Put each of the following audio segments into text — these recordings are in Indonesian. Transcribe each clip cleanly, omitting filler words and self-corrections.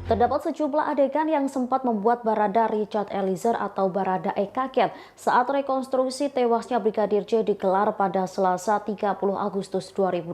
Terdapat sejumlah adegan yang sempat membuat Barada Richard Eliezer atau Baradae kaget saat rekonstruksi tewasnya Brigadir J digelar pada Selasa 30 Agustus 2022.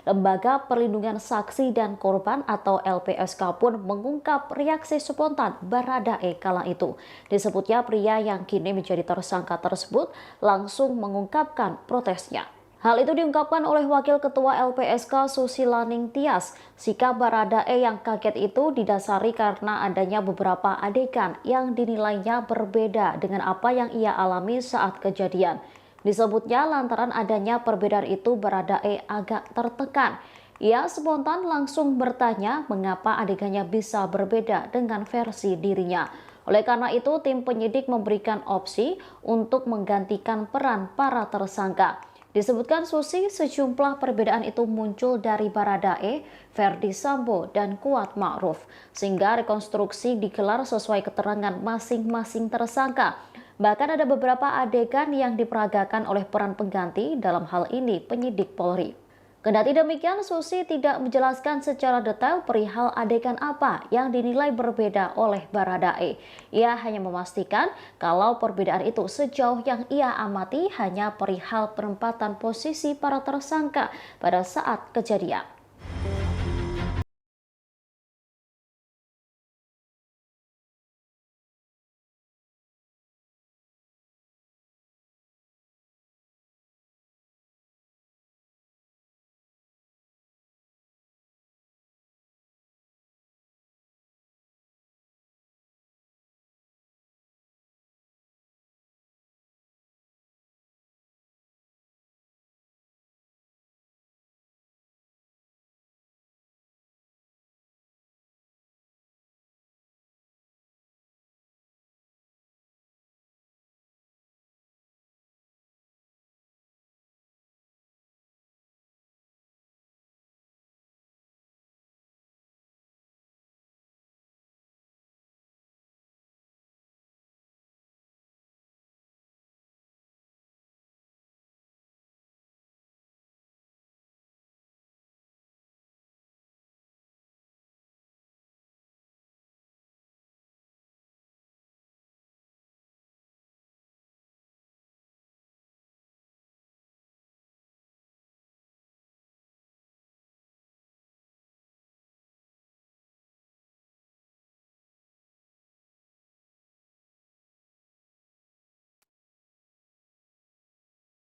Lembaga Perlindungan Saksi dan Korban atau LPSK pun mengungkap reaksi spontan Baradae kala itu. Disebutnya pria yang kini menjadi tersangka tersebut langsung mengungkapkan protesnya. Hal itu diungkapkan oleh Wakil Ketua LPSK Susilaning Tias. Sikap Baradae yang kaget itu didasari karena adanya beberapa adegan yang dinilainya berbeda dengan apa yang ia alami saat kejadian. Disebutnya lantaran adanya perbedaan itu Baradae agak tertekan. Ia spontan langsung bertanya mengapa adegannya bisa berbeda dengan versi dirinya. Oleh karena itu, tim penyidik memberikan opsi untuk menggantikan peran para tersangka. Disebutkan Susi, sejumlah perbedaan itu muncul dari Baradae, Ferdi Sambo, dan Kuat Ma'ruf, sehingga rekonstruksi digelar sesuai keterangan masing-masing tersangka. Bahkan ada beberapa adegan yang diperagakan oleh peran pengganti, dalam hal ini penyidik Polri. Kendati demikian, Susi tidak menjelaskan secara detail perihal adegan apa yang dinilai berbeda oleh Baradae. Ia hanya memastikan kalau perbedaan itu sejauh yang ia amati hanya perihal penempatan posisi para tersangka pada saat kejadian.